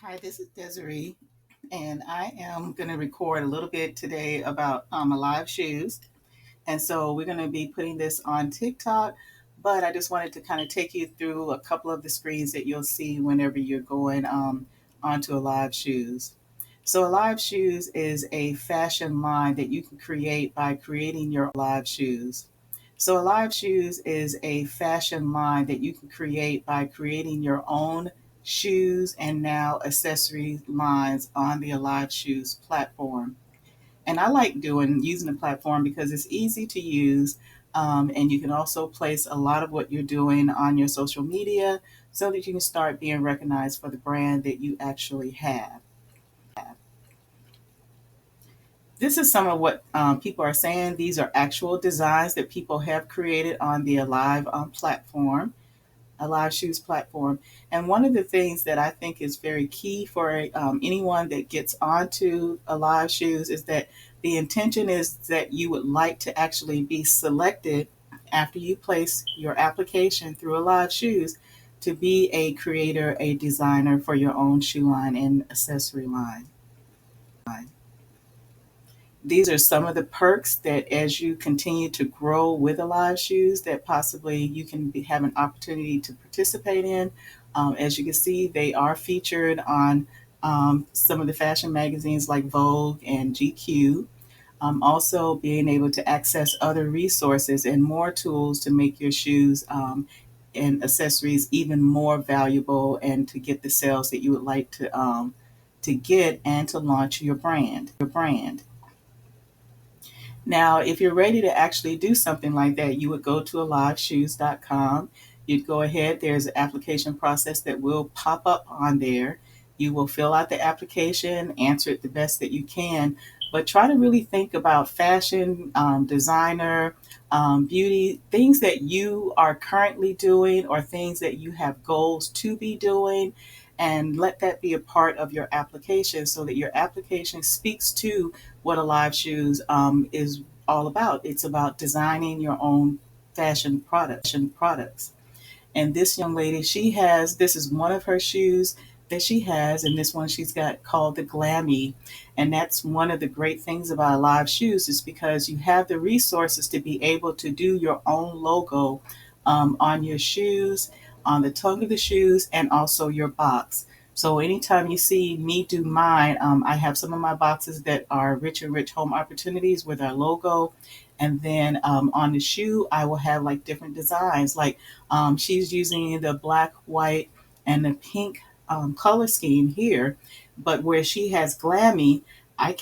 Hi, this is Desiree, and I am going to record a little bit today about Aliveshoes. And so we're going to be putting this on TikTok, but I just wanted to kind of take you through a couple of the screens that you'll see whenever you're going onto Aliveshoes. So Aliveshoes is a fashion line that you can create by creating your live shoes. So Aliveshoes is a fashion line that you can create by creating your own shoes and now accessory lines on the Aliveshoes platform. And I like doing using the platform because it's easy to use, and you can also place a lot of what you're doing on your social media so that you can start being recognized for the brand that you actually have. This is some of what people are saying. These are actual designs that people have created on the Alive platform. Aliveshoes platform. And one of the things that I think is very key for anyone that gets onto Aliveshoes is that the intention is that you would like to actually be selected after you place your application through Aliveshoes to be a creator, a designer for your own shoe line and accessory line. These are some of the perks that as you continue to grow with Aliveshoes that possibly you can have an opportunity to participate in. As you can see, they are featured on some of the fashion magazines like Vogue and GQ. Also being able to access other resources and more tools to make your shoes and accessories even more valuable and to get the sales that you would like to get and to launch your brand. Now, if you're ready to actually do something like that, you would go to Aliveshoes.com. You'd go ahead, there's an application process that will pop up on there. You will fill out the application, answer it the best that you can, but try to really think about fashion, designer, beauty, things that you are currently doing or things that you have goals to be doing, and let that be a part of your application so that your application speaks to what Aliveshoes is all about. It's about designing your own fashion products. And this young lady, this is one of her shoes that she has, and this one she's got called the Glammy. And that's one of the great things about Aliveshoes is because you have the resources to be able to do your own logo on your shoes, on the tongue of the shoes, and also your box. So anytime you see me do mine, I have some of my boxes that are Rich and Rich Home Opportunities with our logo. And then on the shoe, I will have like different designs. Like she's using the black, white, and the pink color scheme here. But where she has Glammy, you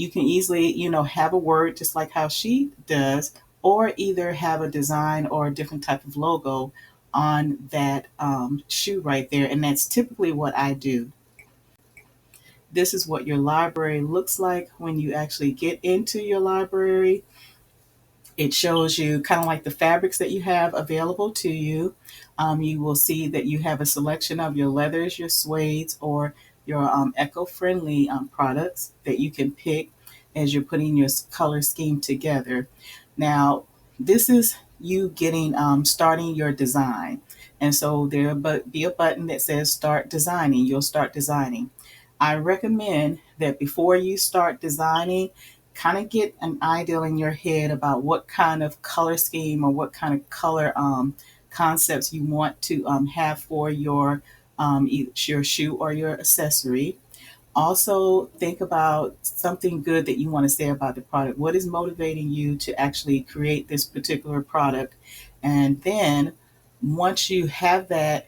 can easily, have a word just like how she does, or either have a design or a different type of logo on that shoe right there. And that's typically what I do. This is what your library looks like when you actually get into your library. It shows you kind of like the fabrics that you have available to you. You will see that you have a selection of your leathers, your suedes, or your eco-friendly products that you can pick as you're putting your color scheme together. Now, this is you getting starting your design. And so there'll be a button that says start designing. You'll start designing. I recommend that before you start designing, kind of get an idea in your head about what kind of color scheme or what kind of color concepts you want to have for either your shoe or your accessory. Also, think about something good that you want to say about the product. What is motivating you to actually create this particular product? And then once you have that,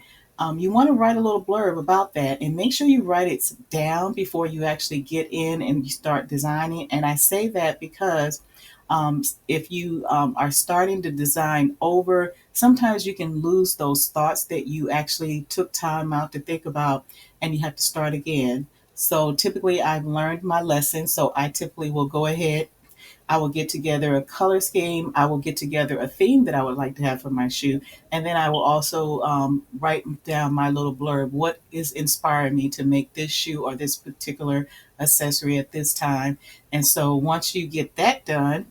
you want to write a little blurb about that and make sure you write it down before you actually get in and you start designing. And I say that because if you are starting to design over, sometimes you can lose those thoughts that you actually took time out to think about and you have to start again. So typically I've learned my lesson. So I typically will go ahead, I will get together a color scheme. I will get together a theme that I would like to have for my shoe. And then I will also write down my little blurb. What is inspiring me to make this shoe or this particular accessory at this time? And so once you get that done,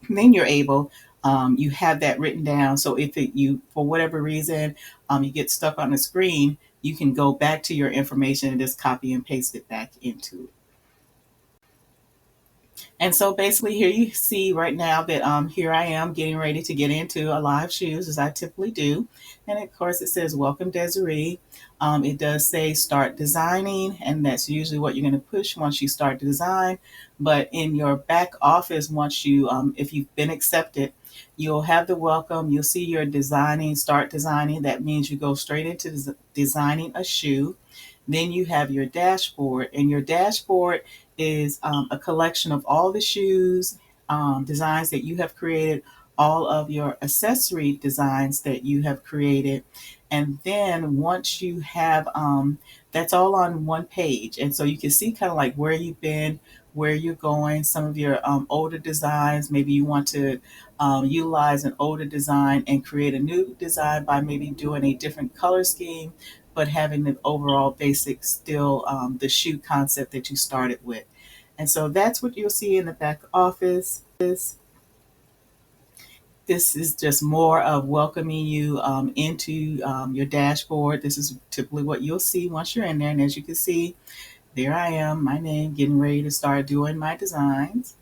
then you're able, you have that written down. So if you, for whatever reason, you get stuck on the screen, you can go back to your information and just copy and paste it back into it. And so basically here you see right now that here I am getting ready to get into Alive Shoes as I typically do. And of course it says welcome Desiree. It does say start designing, and that's usually what you're going to push once you start to design. But in your back office, once you if you've been accepted, you'll have the welcome. You'll see your designing, start designing. That means you go straight into designing a shoe. Then you have your dashboard, and your dashboard is a collection of all the shoes designs that you have created, all of your accessory designs that you have created. And then once you have that's all on one page. And so you can see kind of like where you've been, where you're going, some of your older designs. Maybe you want to utilize an older design and create a new design by maybe doing a different color scheme, but having the overall basic still the shoe concept that you started with. And so that's what you'll see in the back office. This is just more of welcoming you into your dashboard. This is typically what you'll see once you're in there. And as you can see, there I am, my name, getting ready to start doing my designs.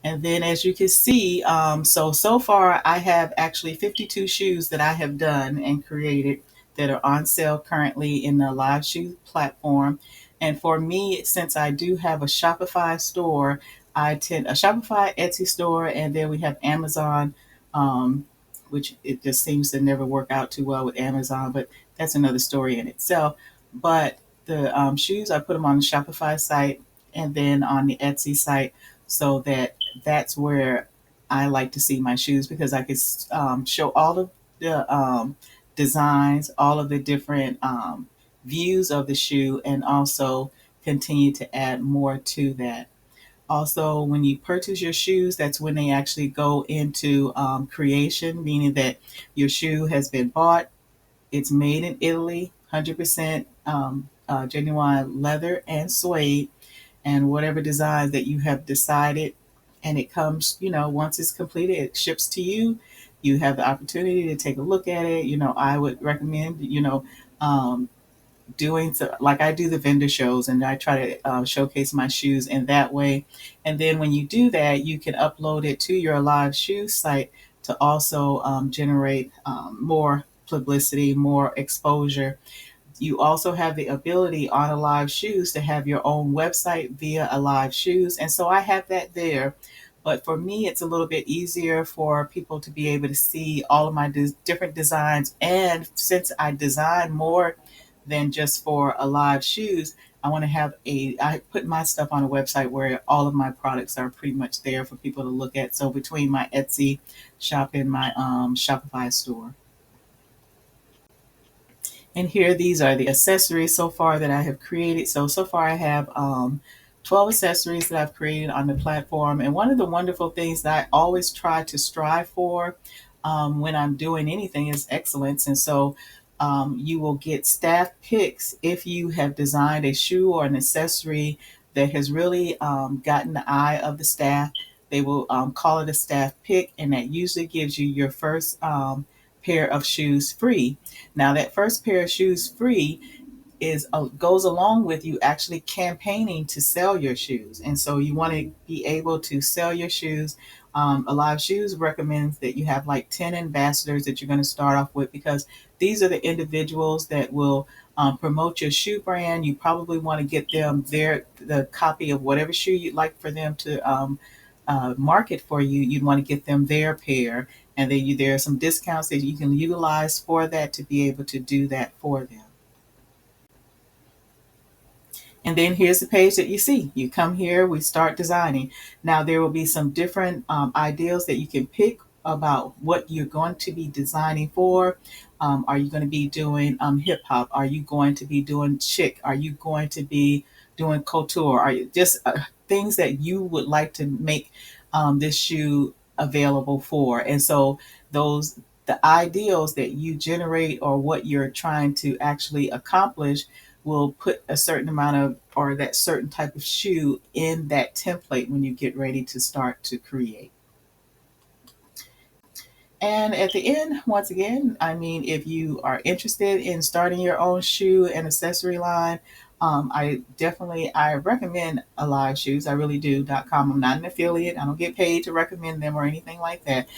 And then as you can see, so far I have actually 52 shoes that I have done and created that are on sale currently in the Live Shoe platform. And for me, since I do have a Shopify store, I tend a Shopify Etsy store, and then we have Amazon, um, which it just seems to never work out too well with Amazon, but that's another story in itself. But the shoes, I put them on the Shopify site and then on the Etsy site, so that that's where I like to see my shoes, because I can show all of the designs, all of the different views of the shoe, and also continue to add more to that. Also, when you purchase your shoes, that's when they actually go into creation, meaning that your shoe has been bought, it's made in Italy, 100% genuine leather and suede, and whatever designs that you have decided. And it comes, once it's completed, it ships to you. You have the opportunity to take a look at it. I would recommend, um, doing so, like I do the vendor shows, and I try to showcase my shoes in that way. And then when you do that, you can upload it to your live shoe site to also generate more publicity, more exposure. You also have the ability on Alive Shoes to have your own website via Alive Shoes. And so I have that there. But for me, it's a little bit easier for people to be able to see all of my different designs. And since I design more than just for Alive Shoes, I put my stuff on a website where all of my products are pretty much there for people to look at. So between my Etsy shop and my Shopify store. And here, these are the accessories so far that I have created. So far I have 12 accessories that I've created on the platform. And one of the wonderful things that I always try to strive for when I'm doing anything is excellence. And so you will get staff picks if you have designed a shoe or an accessory that has really gotten the eye of the staff. They will call it a staff pick, and that usually gives you your first pair of shoes free. Now, that first pair of shoes free is goes along with you actually campaigning to sell your shoes, and so you want to be able to sell your shoes. Alive Shoes recommends that you have like 10 ambassadors that you're going to start off with, because these are the individuals that will promote your shoe brand. You probably want to get them the copy of whatever shoe you'd like for them to market for you. You'd want to get them their pair, and then there are some discounts that you can utilize for that to be able to do that for them. And then here's the page that you see. You come here, we start designing. Now there will be some different ideals that you can pick about what you're going to be designing for. Are you going to be doing hip hop? Are you going to be doing chic? Are you going to be doing couture? Are you just things that you would like to make this shoe available for? And so the ideals that you generate, or what you're trying to actually accomplish, will put a certain amount of, or that certain type of shoe in that template when you get ready to start to create. And at the end, once again, I mean, if you are interested in starting your own shoe and accessory line, I recommend Alive Shoes. I really do.com. I'm not an affiliate. I don't get paid to recommend them or anything like that.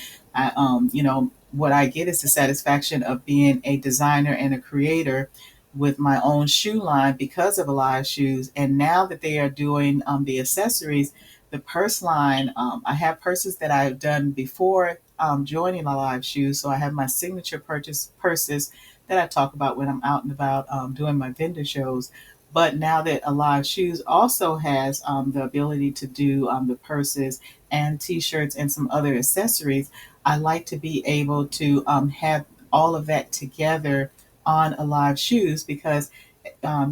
What I get is the satisfaction of being a designer and a creator with my own shoe line because of Alive Shoes. And now that they are doing the accessories, the purse line, I have purses that I've done before joining Alive Shoes. So I have my signature purses that I talk about when I'm out and about doing my vendor shows. But now that Alive Shoes also has the ability to do the purses and T-shirts and some other accessories, I like to be able to have all of that together on Alive Shoes because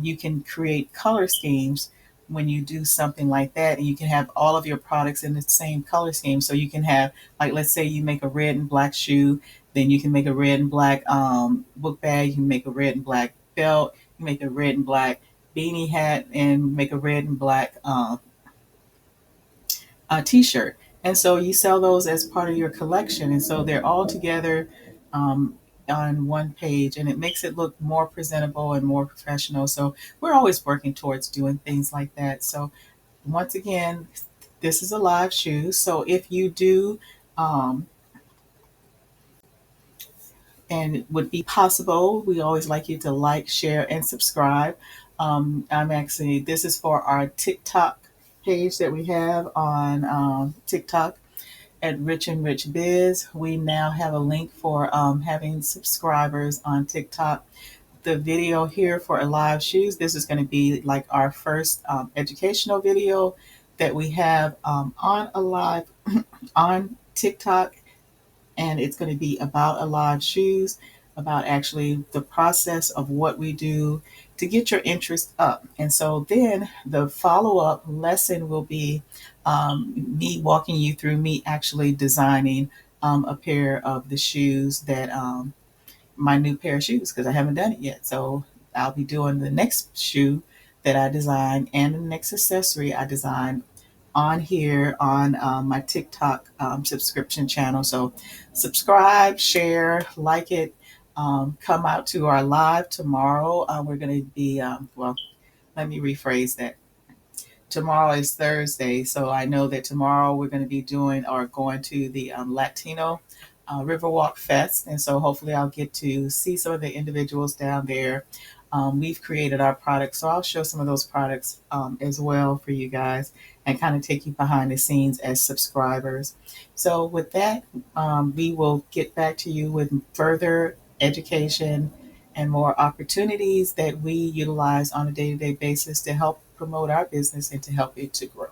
you can create color schemes when you do something like that, and you can have all of your products in the same color scheme. So you can have, like, let's say you make a red and black shoe, then you can make a red and black book bag, you can make a red and black belt, you make a red and black beanie hat, and make a red and black t-shirt. And so you sell those as part of your collection. And so they're all together um, on one page, and it makes it look more presentable and more professional. So we're always working towards doing things like that. So once again, this is a live shoe. So if you do, um, and it would be possible, we always like you to like, share, and subscribe. This is for our TikTok page that we have on TikTok at Rich and Rich Biz. We now have a link for having subscribers on TikTok. The video here for Alive Shoes, this is going to be like our first educational video that we have on Alive on TikTok, and it's going to be about Alive Shoes, about actually the process of what we do to get your interest up. And so then the follow up lesson will be me walking you through me actually designing a pair of the shoes that my new pair of shoes because I haven't done it yet. So I'll be doing the next shoe that I designed and the next accessory I designed on here on my TikTok subscription channel. So subscribe, share, like it. Come out to our live tomorrow. We're going to be, let me rephrase that. Tomorrow is Thursday, so I know that tomorrow we're going to be doing or going to the Latino Riverwalk Fest, and so hopefully I'll get to see some of the individuals down there. We've created our products, so I'll show some of those products as well for you guys and kind of take you behind the scenes as subscribers. So with that, we will get back to you with further education and more opportunities that we utilize on a day-to-day basis to help promote our business and to help it to grow.